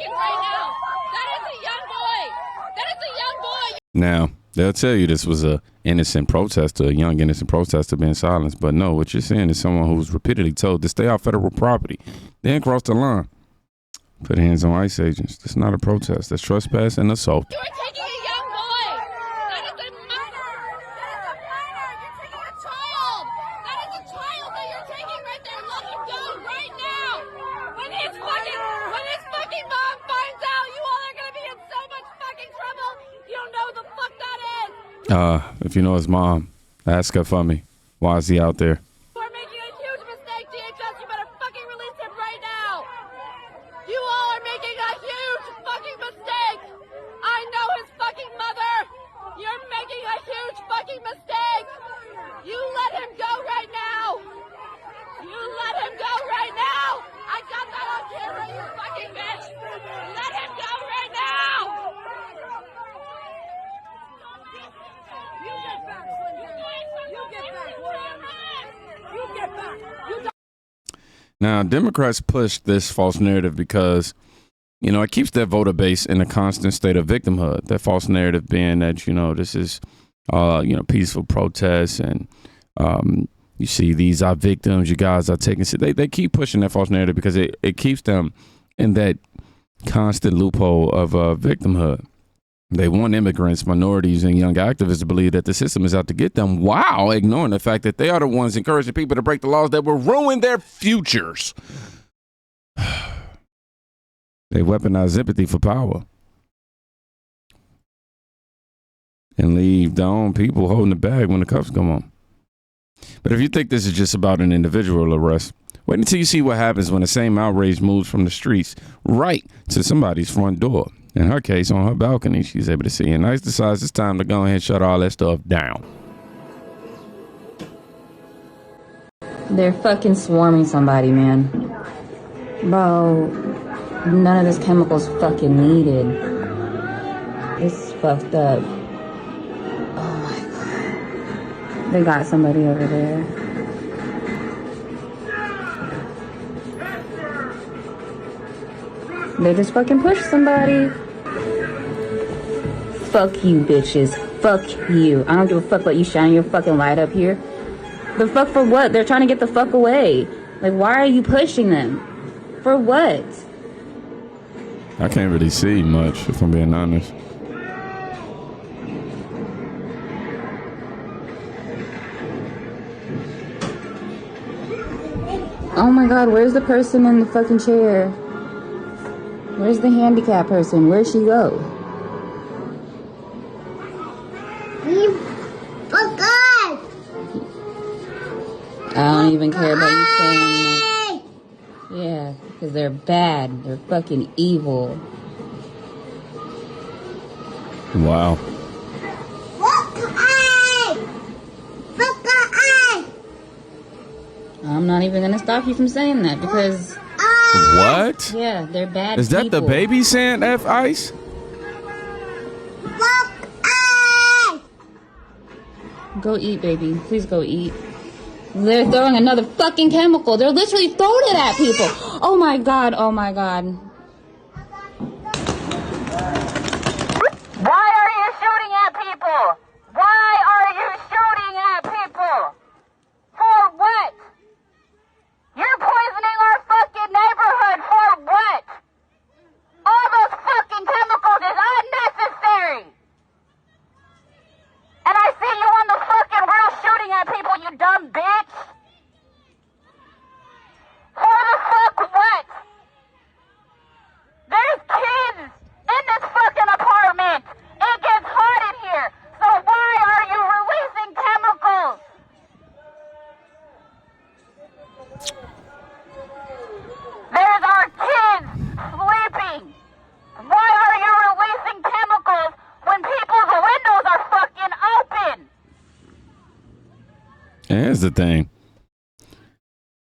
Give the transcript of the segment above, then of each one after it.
taking right now. That is a young boy. That is a young boy. Now, they'll tell you this was a innocent protester, a young innocent protester being silenced. But no, what you're saying is someone who's repeatedly told to stay off federal property, then cross the line. Put hands on ICE agents. That's not a protest. That's trespass and assault. You are taking a young boy. That is a minor. That is a minor. You're taking a child. That is a child that you're taking right there. Let him go right now. When his fucking mom finds out, you all are gonna be in so much fucking trouble. You don't know who the fuck that is. If you know his mom, ask her for me. Why is he out there? You're making a huge mistake, DHS. You better fucking release him right now. You all are making a huge fucking mistake. I know his fucking mother. You're making a huge fucking mistake. You let him go right now. You let him go right now. I got that on camera, you fucking bitch. Let him go right now. You get back, you get back, you get back. You don't. Now, Democrats push this false narrative because, you know, it keeps their voter base in a constant state of victimhood. That false narrative being that, you know, this is, peaceful protests and you see these are victims, you guys are taking. They keep pushing that false narrative because it keeps them in that constant loophole of victimhood. They want immigrants, minorities, and young activists to believe that the system is out to get them while ignoring the fact that they are the ones encouraging people to break the laws that will ruin their futures. They weaponize empathy for power and leave their own people holding the bag when the cuffs come on. But if you think this is just about an individual arrest, wait until you see what happens when the same outrage moves from the streets right to somebody's front door. In her case, on her balcony, she's able to see. And ICE decides it's time to go ahead and shut all that stuff down. They're fucking swarming somebody, man. Bro, none of this chemical's fucking needed. It's fucked up. Oh my god. They got somebody over there. They just fucking pushed somebody. Fuck you, bitches. Fuck you. I don't give a fuck about you shining your fucking light up here. The fuck for what? They're trying to get the fuck away. Like, why are you pushing them? For what? I can't really see much, if I'm being honest. Oh my god, where's the person in the fucking chair? Where's the handicapped person? Where'd she go? You forgot! I don't even care about you saying that. Yeah, because they're bad. They're fucking evil. Wow. I'm not even gonna stop you from saying that because... What? Yeah, they're bad Is that people. the baby saying F ICE? Go eat, baby. Please go eat. They're throwing another fucking chemical. They're literally throwing it at people. Oh my god, oh my god. Why are you shooting at people? Why are you shooting at people? For what? You're poisoning our fucking neighborhood for what? All those fucking chemicals is unnecessary. And I see you on the fucking roof shooting at people, you dumb bitch. For the fuck what? There's kids in this fucking apartment. It gets hot in here. So why are you releasing chemicals? There's our kids sleeping. Why are you releasing chemicals when people's windows are fucking open? And here's the thing.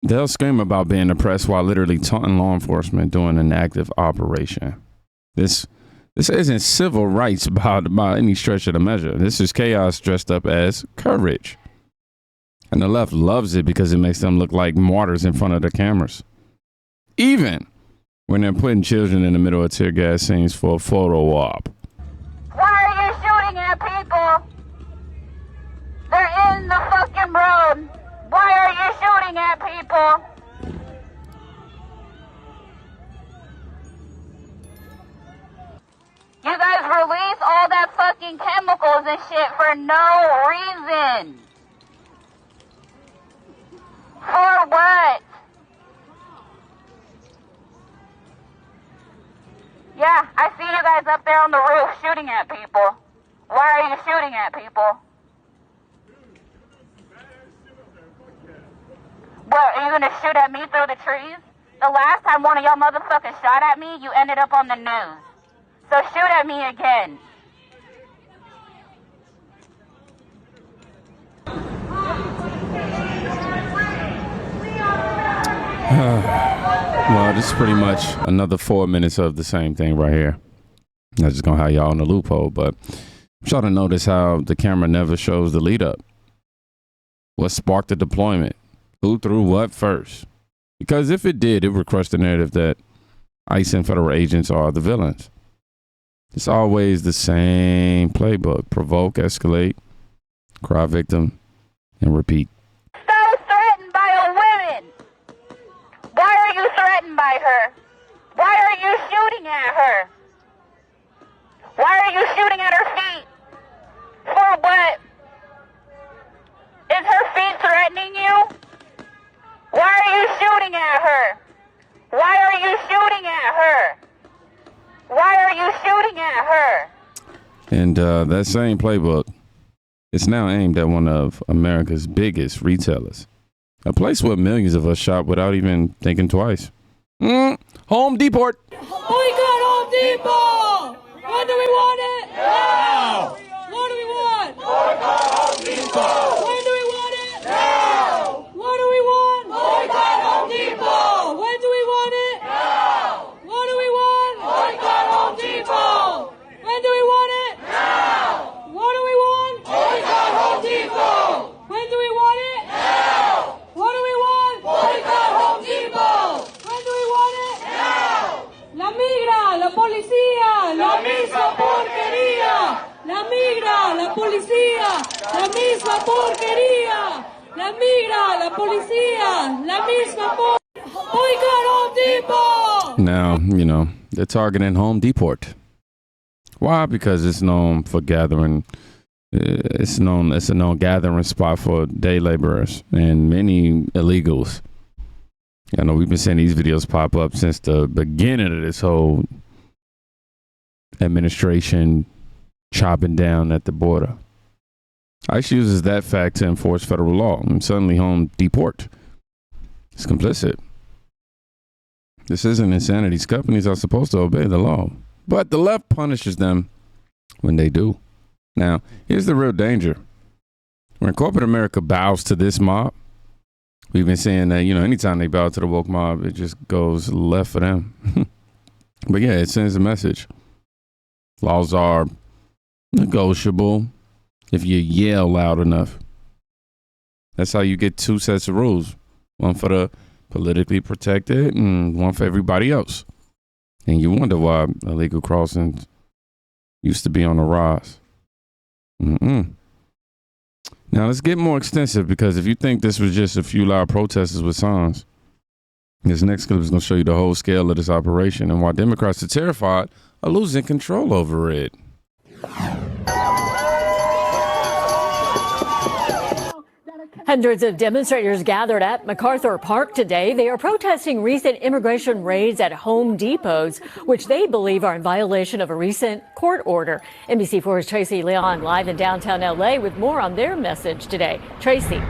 They'll scream about being oppressed while literally taunting law enforcement doing an active operation. This isn't civil rights by any stretch of the measure. This is chaos dressed up as courage. And the left loves it because it makes them look like martyrs in front of the cameras. Even when they're putting children in the middle of tear gas scenes for a photo op. Why are you shooting at people? They're in the fucking road. Why are you shooting at people? You guys release all that fucking chemicals and shit for no reason. For what? Yeah, I see you guys up there on the roof shooting at people. Why are you shooting at people? What, are you gonna shoot at me through the trees? The last time one of y'all motherfuckers shot at me, you ended up on the news. So shoot at me again. Well, this is pretty much another 4 minutes of the same thing right here. I'm just gonna have y'all in the loophole, but I'm trying to notice how the camera never shows the lead up. What sparked the deployment? Who threw what first? Because if it did, it would crush the narrative that ICE and federal agents are the villains. It's always the same playbook. Provoke, escalate, cry victim, and repeat. So threatened by a woman. Why are you threatened by her? Why are you shooting at her? Why are you shooting at her feet? For what? Is her feet threatening you? Why are you shooting at her? Why are you shooting at her? Why are you shooting at her? And that same playbook is now aimed at one of America's biggest retailers. A place where millions of us shop without even thinking twice. Home Depot. Boycott Home Depot! When do we want it? Now! What do we want? Boycott Home Depot! When do we want it? Now! What do we want? Boycott Home Depot! When do we want it? Now! What do we want? Boycott Home Depot! When do we want it? Now! What do we want? Boycott Home Depot! When do we want it? Now! What do we want? Boycott Home Depot! When do we want it? Now! La migra, la policía, la misma porquería. La migra, la policía, la misma porquería. La migra, la policía, la misma Boycott Home Depot! Now, you know, they're targeting Home Depot. Why? Because it's known for gathering. It's a known gathering spot for day laborers and many illegals. I know we've been seeing these videos pop up since the beginning of this whole administration chopping down at the border. ICE uses that fact to enforce federal law, and suddenly Home Depot is complicit. This isn't insanity. These companies are supposed to obey the law, but the left punishes them when they do. Now, here's the real danger. When corporate America bows to this mob, we've been saying that, you know, anytime they bow to the woke mob, it just goes left for them. But yeah, it sends a message. Laws are negotiable if you yell loud enough. That's how you get two sets of rules. One for the politically protected and one for everybody else. And you wonder why illegal crossings used to be on the rise. Now let's get more extensive, because if you think this was just a few loud protesters with signs, this next clip is going to show you the whole scale of this operation and why Democrats are terrified of losing control over it. Hundreds of demonstrators gathered at MacArthur Park today. They are protesting recent immigration raids at Home Depots, which they believe are in violation of a recent court order. NBC4's Tracy Leon live in downtown LA with more on their message today. Tracy.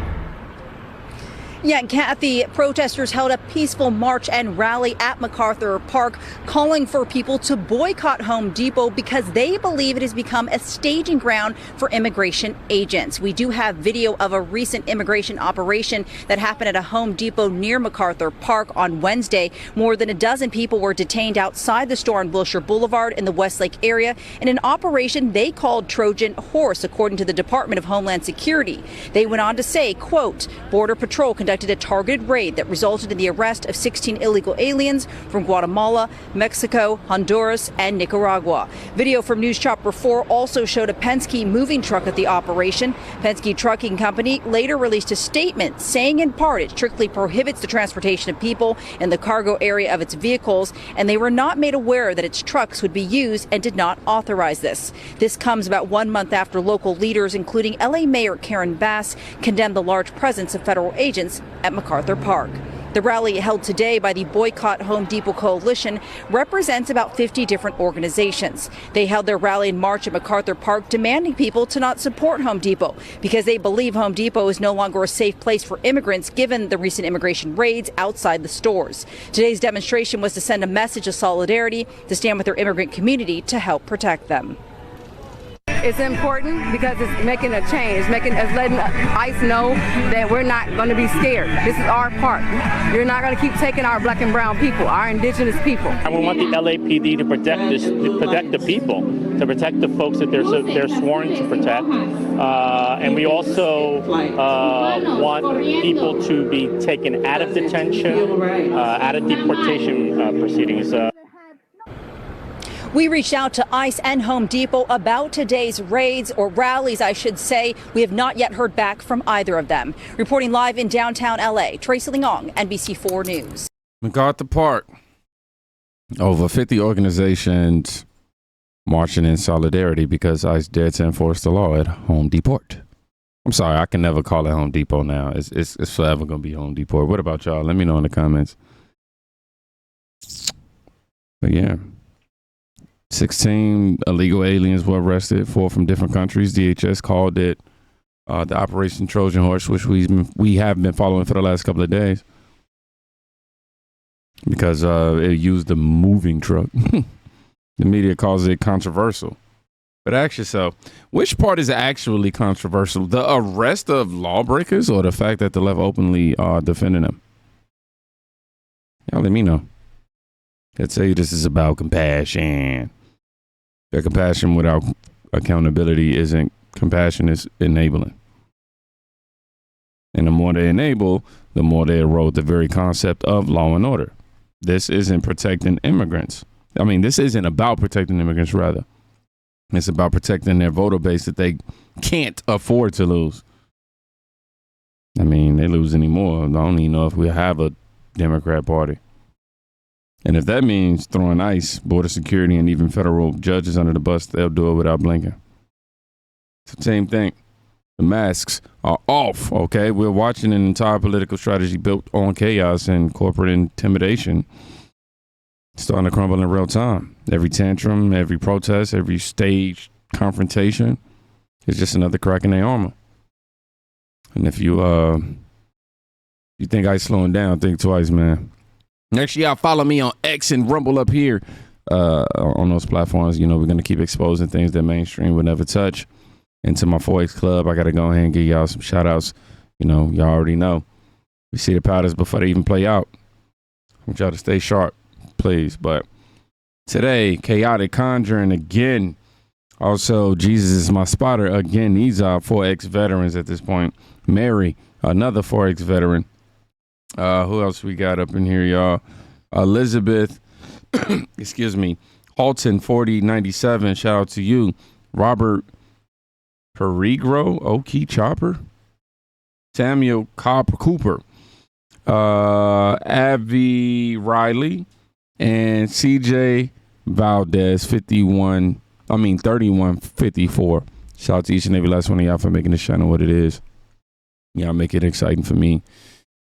Yeah, Kathy, protesters held a peaceful march and rally at MacArthur Park, calling for people to boycott Home Depot because they believe it has become a staging ground for immigration agents. We do have video of a recent immigration operation that happened at a Home Depot near MacArthur Park on Wednesday. More than a dozen people were detained outside the store on Wilshire Boulevard in the Westlake area in an operation they called Trojan Horse, according to the Department of Homeland Security. They went on to say, quote, Border Patrol conducted conducted a targeted raid that resulted in the arrest of 16 illegal aliens from Guatemala, Mexico, Honduras, and Nicaragua. Video from News Chopper 4 also showed a Penske moving truck at the operation. Penske Trucking Company later released a statement saying in part it strictly prohibits the transportation of people in the cargo area of its vehicles, and they were not made aware that its trucks would be used and did not authorize this. This comes about 1 month after local leaders, including LA Mayor Karen Bass, condemned the large presence of federal agents at MacArthur Park. The rally held today by the Boycott Home Depot Coalition represents about 50 different organizations. They held their rally in March at MacArthur Park, demanding people to not support Home Depot because they believe Home Depot is no longer a safe place for immigrants given the recent immigration raids outside the stores. Today's demonstration was to send a message of solidarity, to stand with their immigrant community to help protect them. It's important because it's making a change. It's letting ICE know that we're not going to be scared. This is our part. You're not going to keep taking our black and brown people, our indigenous people. And we want the LAPD to protect the people, to protect the folks that they're sworn to protect. And we also want people to be taken out of detention, out of deportation proceedings. We reached out to ICE and Home Depot about today's raids, or rallies, I should say. We have not yet heard back from either of them. Reporting live in downtown LA, Tracy Leong, NBC4 News. MacArthur Park. Over 50 organizations marching in solidarity because ICE dared to enforce the law at Home Depot. I'm sorry, I can never call it Home Depot now. It's forever going to be Home Depot. What about y'all? Let me know in the comments. But yeah. 16 illegal aliens were arrested, 4 from different countries. DHS called it the Operation Trojan Horse, which we have been following for the last couple of days because it used a moving truck. The media calls it controversial. But ask yourself, which part is actually controversial? The arrest of lawbreakers or the fact that the left openly are defending them? Y'all let me know. Let's say this is about compassion. That compassion without accountability isn't compassion, it's enabling. And the more they enable, the more they erode the very concept of law and order. This isn't protecting immigrants. I mean, this isn't about protecting immigrants, rather. It's about protecting their voter base that they can't afford to lose. I mean, they lose anymore. I don't even know if we have a Democrat Party. And if that means throwing ICE, border security, and even federal judges under the bus, they'll do it without blinking. It's the same thing. The masks are off, okay? We're watching an entire political strategy built on chaos and corporate intimidation starting to crumble in real time. Every tantrum, every protest, every staged confrontation is just another crack in their armor. And if you think ICE slowing down, think twice, man. Next y'all follow me on X and Rumble up here on those platforms. You know, we're going to keep exposing things that mainstream would never touch. And to my 4X Club, I got to go ahead and give y'all some shout outs. You know, y'all already know. We see the powders before they even play out. I want y'all to stay sharp, please. But today, Chaotic Conjuring again. Also, Jesus is my spotter again. These are 4X veterans at this point. Mary, another 4X veteran. Who else we got up in here, y'all? Elizabeth, excuse me, Halton 4097. Shout out to you. Robert Perigro, Okie Chopper, Samuel Cooper, Avi Riley, and CJ Valdez 3154. Shout out to each and every last one of y'all for making this channel what it is. Y'all make it exciting for me.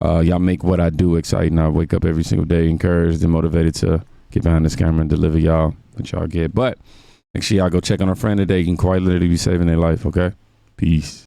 Y'all make what I do exciting. I wake up every single day encouraged and motivated to get behind this camera and deliver y'all what y'all get. But make sure y'all go check on our friend today. You can quite literally be saving their life, okay? Peace.